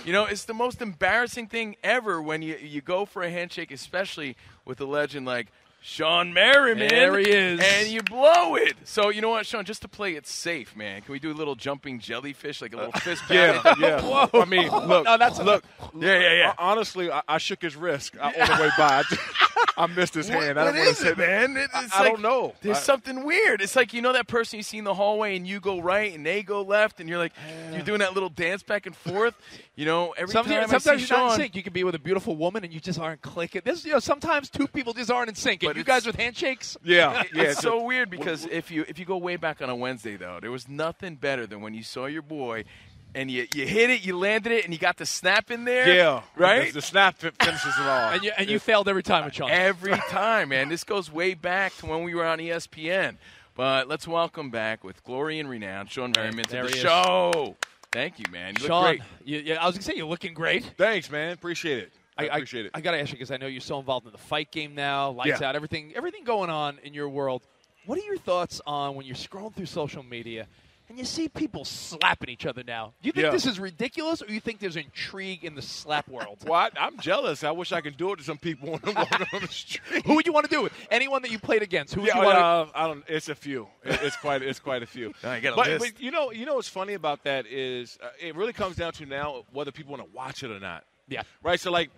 You know, it's the most embarrassing thing ever when you go for a handshake, especially with a legend like Shawn Merriman. There he is. And you blow it. So, you know what, Shawn, just to play it safe, man, can we do a little jumping jellyfish, like a little fist pat? Yeah. Whoa. I mean, look. No, that's look. Yeah. Honestly, I shook his wrist on the way by. I missed his hand. I What don't want is to say it, man? It's I like, don't know. There's something weird. It's like, you know that person you see in the hallway and you go right and they go left and you're like, you're doing that little dance back and forth. You know, Sometimes I see you're not Shawn. in sync. You can be with a beautiful woman and you just aren't clicking. Sometimes two people just aren't in sync. But And you guys with handshakes? Yeah. It's so weird because if you go way back on a Wednesday, though, there was nothing better than when you saw your boy and you hit it, you landed it, and you got the snap in there. Yeah. Right? The snap finishes it all. And you failed every time with Shawn. Every time, man. This goes way back to when we were on ESPN. But let's welcome back with glory and renown Shawn Merriman to There the he is. show. Thank you, man. You Shawn, look great. I was going to say you're looking great. Thanks, man. Appreciate it. I appreciate it. I got to ask you because I know you're so involved in the fight game now, lights out, everything going on in your world. What are your thoughts on when you're scrolling through social media and you see people slapping each other now? Do you think this is ridiculous, or do you think there's intrigue in the slap world? Well, I'm jealous. I wish I could do it to some people when I'm walking on the street. Who would you want to do it? Anyone that you played against? Who would you I don't. It's a few. It's quite a few. No, you got a but list. you know what's funny about that is it really comes down to now whether people want to watch it or not. Yeah. Right. So like.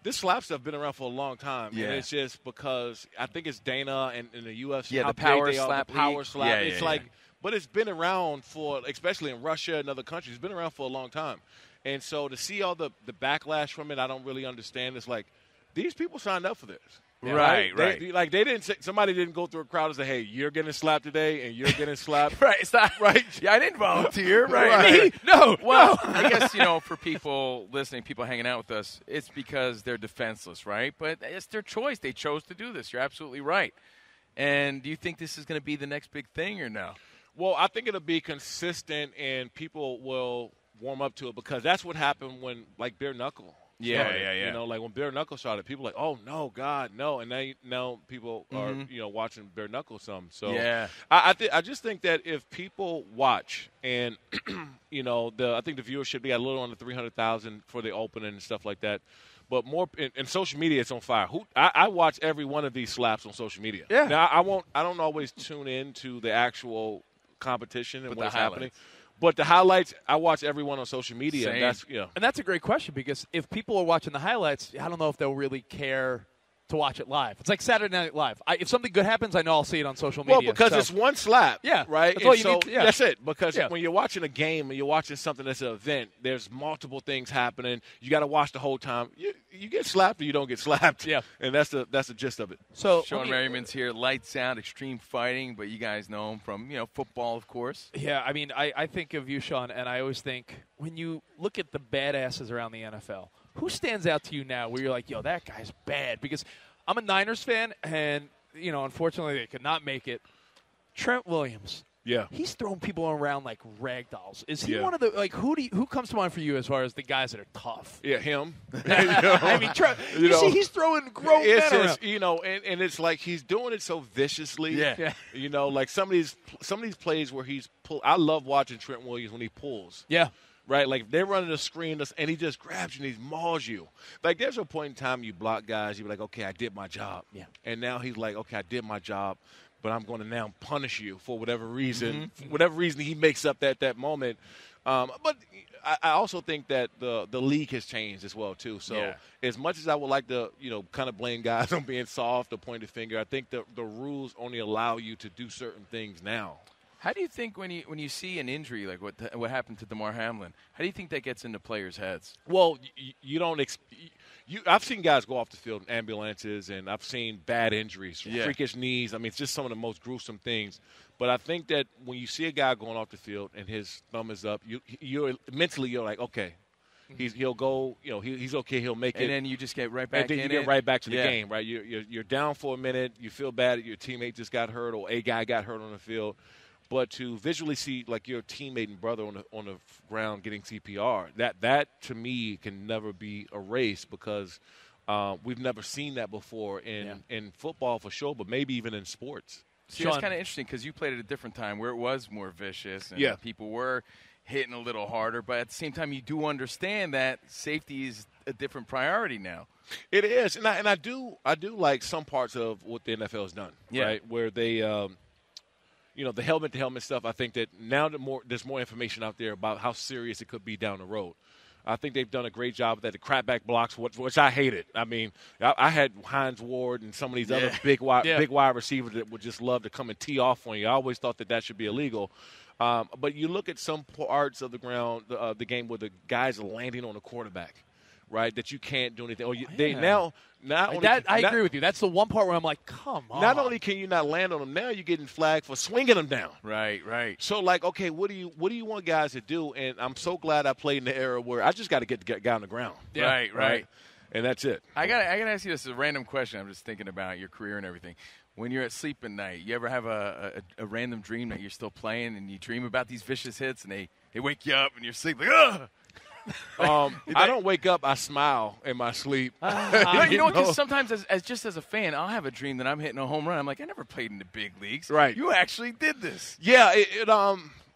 This slap stuff been around for a long time, Yeah. and it's just because I think it's Dana and the UFC. Yeah, how the power big they are, slap the power league. slap. Yeah, it's yeah, like, yeah. but it's been around for, especially in Russia and other countries, it's been around for a long time. And so to see all the backlash from it, I don't really understand. It's like these people signed up for this. Right. They didn't say, somebody didn't go through a crowd and say, hey, you're getting slapped today and you're getting slapped. Right. It's not Right. Yeah, I didn't volunteer. Right. No. Well, I guess, for people listening, people hanging out with us, it's because they're defenseless, right? But it's their choice. They chose to do this. You're absolutely right. And do you think this is going to be the next big thing or no? Well, I think it'll be consistent and people will warm up to it because that's what happened when, like, bare knuckle. Yeah. Like when bare knuckle started, people were like, oh no, God, no, and now people are watching bare knuckle some. So yeah, I just think that if people watch and I think the viewership they got a little under 300,000 for the opening and stuff like that. But more in social media, it's on fire. I watch every one of these slaps on social media. Yeah. Now I don't always tune in to the actual competition and what's happening. Highlights. But the highlights, I watch everyone on social media. Same. And And that's a great question because if people are watching the highlights, I don't know if they'll really care to watch it live. It's like Saturday Night Live. If something good happens, I know I'll see it on social media. Well, because it's one slap. Yeah. Right? That's all And you need to- yeah. That's it. Because Yeah. when you're watching a game and you're watching something that's an event, there's multiple things happening. You got to watch the whole time. You get slapped or you don't get slapped. Yeah. And that's the gist of it. So Shawn Merriman's here, lights out, extreme fighting, but you guys know him from, football, of course. Yeah, I mean, I think of you, Shawn, and I always think when you look at the badasses around the NFL, who stands out to you now where you're like, yo, that guy's bad? Because I'm a Niners fan, and, unfortunately they could not make it. Trent Williams. Yeah. He's throwing people around like rag dolls. Is he Yeah. one of the, who comes to mind for you as far as the guys that are tough? Yeah, him. I mean, see, he's throwing grown men It's around. just, and it's like he's doing it so viciously. Yeah. Like some of these plays where he's pull. I love watching Trent Williams when he pulls. Yeah. Right, like they're running a screen and he just grabs you and he mauls you. Like there's a point in time you block guys, you be like, okay, I did my job. Yeah. And now he's like, okay, I did my job, but I'm going to now punish you for whatever reason, whatever reason he makes up that moment. But I also think that the league has changed as well too. So as much as I would like to, kind of blame guys on being soft or point a finger, I think the rules only allow you to do certain things now. How do you think when you see an injury like what happened to Damar Hamlin, how do you think that gets into players' heads? Well, you don't I've seen guys go off the field in ambulances, and I've seen bad injuries, freakish knees. I mean, it's just some of the most gruesome things. But I think that when you see a guy going off the field and his thumb is up, you're mentally like, okay, he'll go. He's okay. He'll make it. And then you just get right back and then in you it. get right back to the game, right? You're down for a minute. You feel bad that your teammate just got hurt or a guy got hurt on the field. But to visually see like your teammate and brother on the ground getting CPR, that to me can never be erased because we've never seen that before in football for sure, but maybe even in sports. See, that's kind of interesting because you played at a different time where it was more vicious and people were, hitting a little harder. But at the same time, you do understand that safety is a different priority now. It is, and I do like some parts of what the NFL has done, right? Where they, the helmet-to-helmet stuff. I think that now there's more information out there about how serious it could be down the road. I think they've done a great job with that. The crapback blocks, which I hated. I mean, I had Hines Ward and some of these other big wide receivers that would just love to come and tee off on you. I always thought that should be illegal. But you look at some parts of the ground, the game where the guys are landing on the quarterback. Right, that you can't do anything. I agree with you. That's the one part where I'm like, come on. Not only can you not land on them, now you're getting flagged for swinging them down. Right. So, like, okay, what do you want guys to do? And I'm so glad I played in the era where I just got to get the guy on the ground. Yeah. Right. And that's it. I gotta ask you this, a random question. I'm just thinking about your career and everything. When you're at sleep at night, you ever have a random dream that you're still playing and you dream about these vicious hits and they wake you up and you're sleeping like, ugh! I don't wake up. I smile in my sleep. You know what? Because sometimes, as a fan, I'll have a dream that I'm hitting a home run. I'm like, I never played in the big leagues. Right? You actually did this. Yeah.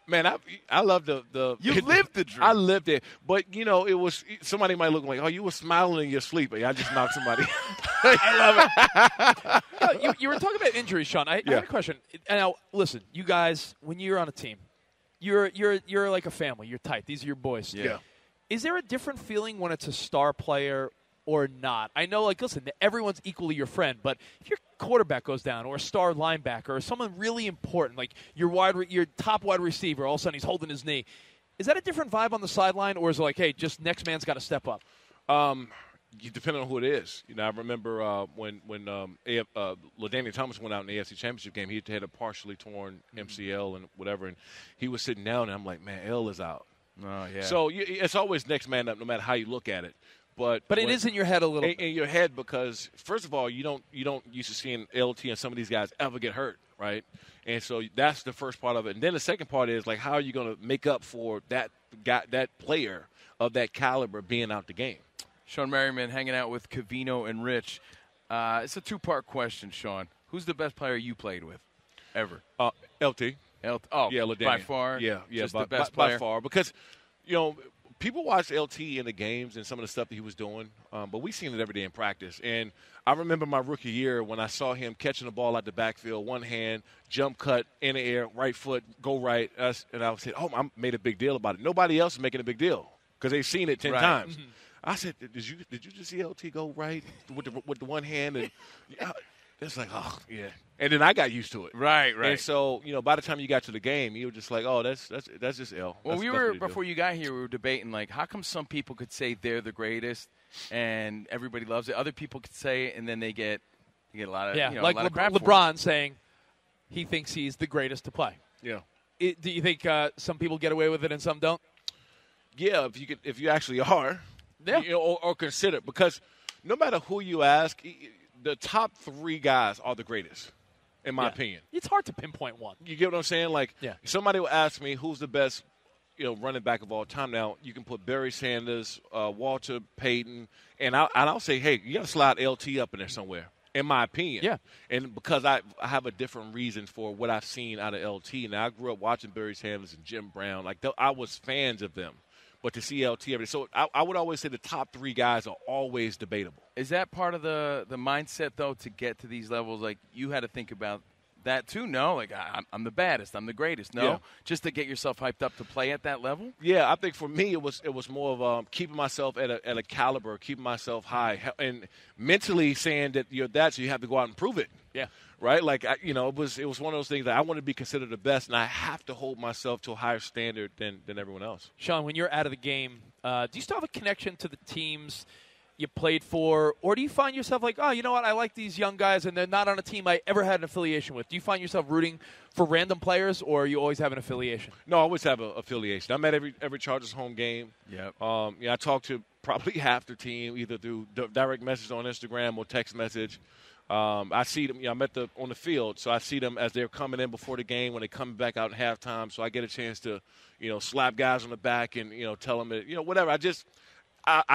Man, I love the. You lived the dream. I lived it, but it was somebody might look like, oh, you were smiling in your sleep. I just knocked somebody. I love it. You were talking about injuries, Shawn. I have a question. Now, listen, you guys, when you're on a team, you're like a family. You're tight. These are your boys. Yeah. Is there a different feeling when it's a star player or not? I know, like, listen, everyone's equally your friend, but if your quarterback goes down or a star linebacker or someone really important, like your top wide receiver, all of a sudden he's holding his knee, is that a different vibe on the sideline, or is it like, hey, just next man's got to step up? Depending on who it is. I remember when LaDainian Thomas went out in the AFC Championship game, he had a partially torn MCL and whatever, and he was sitting down, and I'm like, man, L is out. Oh, yeah. So it's always next man up, no matter how you look at it. But it is in your head a little. In your head, because first of all, you don't used to seeing LT and some of these guys ever get hurt, right? And so that's the first part of it. And then the second part is like, how are you going to make up for that player of that caliber being out the game? Shawn Merriman hanging out with Covino and Rich. It's a two-part question, Shawn. Who's the best player you played with ever? LT. Yeah, LaDainian. by far. Yeah, just the best player by far, because people watch LT in the games and some of the stuff that he was doing, but we seen it every day in practice. And I remember my rookie year when I saw him catching the ball out the backfield, one hand, jump cut in the air, right foot, go right, and I said, "Oh, I made a big deal about it." Nobody else is making a big deal because they've seen it 10 times. Mm-hmm. I said, "Did you just see LT go right with the one hand?" And it's like, oh yeah. And then I got used to it. Right. And so, by the time you got to the game, you were just like, oh, that's just L. Well, before you got here, we were debating, like, how come some people could say they're the greatest and everybody loves it? Other people could say it, and then they get a lot of like a lot of crap for LeBron it. saying he thinks he's the greatest to play. Yeah. Do you think some people get away with it and some don't? Yeah, if you actually are, or consider, because no matter who you ask, the top three guys are the greatest. In my opinion. It's hard to pinpoint one. You get what I'm saying? Like, somebody will ask me who's the best, running back of all time. Now, you can put Barry Sanders, Walter Payton, and I'll say, hey, you got to slide LT up in there somewhere, in my opinion. Yeah. And because I have a different reason for what I've seen out of LT. Now, I grew up watching Barry Sanders and Jim Brown. Like, I was fans of them. But to see LT every day. So I would always say the top three guys are always debatable. Is that part of the mindset, though, to get to these levels? Like, you had to think about that, too? No? Like, I'm the baddest. I'm the greatest. No? Yeah. Just to get yourself hyped up to play at that level? Yeah, I think for me it was more of keeping myself at a caliber, keeping myself high, and mentally saying that you're that, so you have to go out and prove it. Yeah. Right? Like, it was one of those things that I want to be considered the best, and I have to hold myself to a higher standard than everyone else. Shawn, when you're out of the game, do you still have a connection to the teams you played for, or do you find yourself like, oh, you know what, I like these young guys, and they're not on a team I ever had an affiliation with? Do you find yourself rooting for random players, or you always have an affiliation? No, I always have an affiliation. I'm at every Chargers home game. Yep. I talk to probably half the team, either through direct message on Instagram or text message. I see them. I'm on the field, so I see them as they're coming in before the game, when they come back out in halftime. So I get a chance to, slap guys on the back and tell them that whatever. I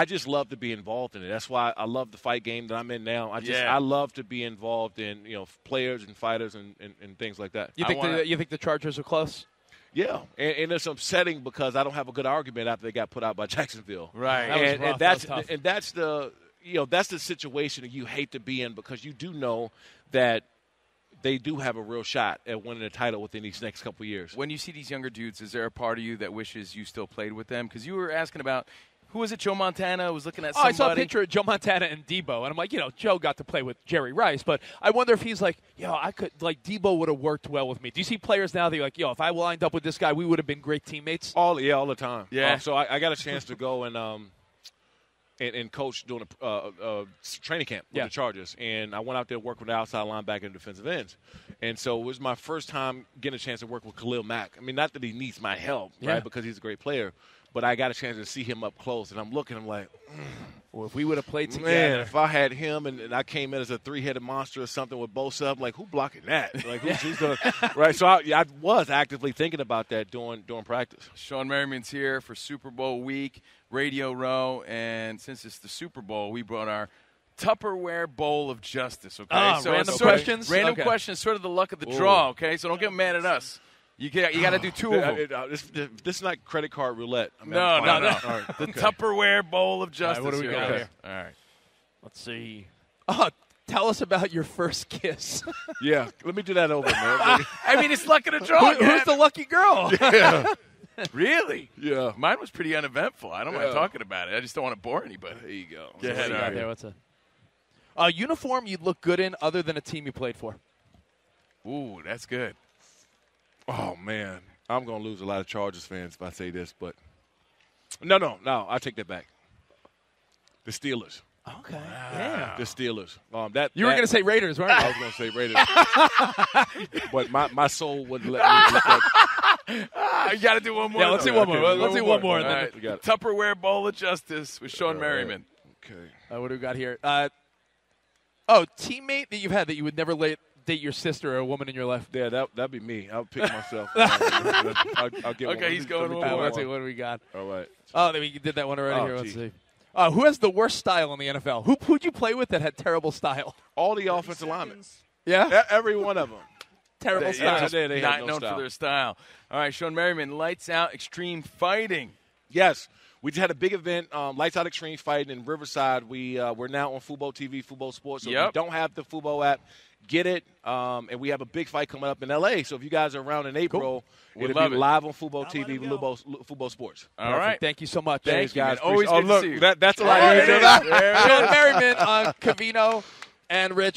just love to be involved in it. That's why I love the fight game that I'm in now. I love to be involved in players and fighters and things like that. You think the Chargers are close? Yeah, and it's upsetting because I don't have a good argument after they got put out by Jacksonville. Right. And that's the situation that you hate to be in because you do know that they do have a real shot at winning a title within these next couple of years. When you see these younger dudes, is there a part of you that wishes you still played with them? Because you were asking about, who was it, Joe Montana was looking at somebody? I saw a picture of Joe Montana and Debo, and I'm like, Joe got to play with Jerry Rice, but I wonder if he's like, Debo would have worked well with me. Do you see players now that you're like, if I lined up with this guy, we would have been great teammates? All the time. Yeah. So I got a chance to go and coach during a training camp with the Chargers. And I went out there to work with the outside linebacker and defensive ends. And so it was my first time getting a chance to work with Khalil Mack. I mean, not that he needs my help, right, because he's a great player, but I got a chance to see him up close. And I'm like, well, if we would have played together. Man, if I had him and I came in as a three-headed monster or something with both of them, like, who blocking that? Like, who's going to – right? So I was actively thinking about that during practice. Shawn Merriman's here for Super Bowl week, Radio Row, and since it's the Super Bowl, we brought our Tupperware Bowl of Justice, okay? So random questions? Random questions, sort of the luck of the draw, okay? So don't get mad at us. You got to do two of them. This is not credit card roulette. I mean, no. All right, the Tupperware Bowl of Justice. All right, what do we got here? All right. Let's see. Oh, tell us about your first kiss. Yeah, let me do that over, man. I mean, it's luck of the draw. Who's the lucky girl? Yeah. Really? Yeah. Mine was pretty uneventful. I don't mind talking about it. I just don't want to bore anybody. There you go. Go ahead. What you got there? What's a uniform you'd look good in other than a team you played for? Ooh, that's good. Oh, man. I'm going to lose a lot of Chargers fans if I say this, but no. I take that back. The Steelers. Okay. Wow. Yeah. The Steelers. You were going to say Raiders, weren't you? I was going to say Raiders. But my soul wouldn't let me look at. You got to do one more. Yeah, let's do one more. Let's do one more. All right. Tupperware Bowl of Justice with Shawn Merriman. Okay. What do we got here? Teammate that you've had that you would never date your sister or a woman in your life. Yeah, that'd be me. I'll pick myself. I'll get one. Okay, he's going one more. Let's see, what do we got? All right. Oh, we did that one already here. Let's see. Who has the worst style in the NFL? Who'd you play with that had terrible style? All the offensive linemen. Yeah? Every one of them. Terrible style. They not no known style. for their style. All right, Shawn Merriman, Lights Out Extreme Fighting. Yes. We just had a big event, Lights Out Extreme Fighting in Riverside. We're now on Fubo TV, Fubo Sports. So if you don't have the Fubo app, get it. And we have a big fight coming up in L.A. So if you guys are around in April, it'll be live on Fubo TV, Fubo Sports. All right. Thank you so much. Thanks, guys. Always good to see you. That's a lot easier. Shawn Merriman on Covino and Rich.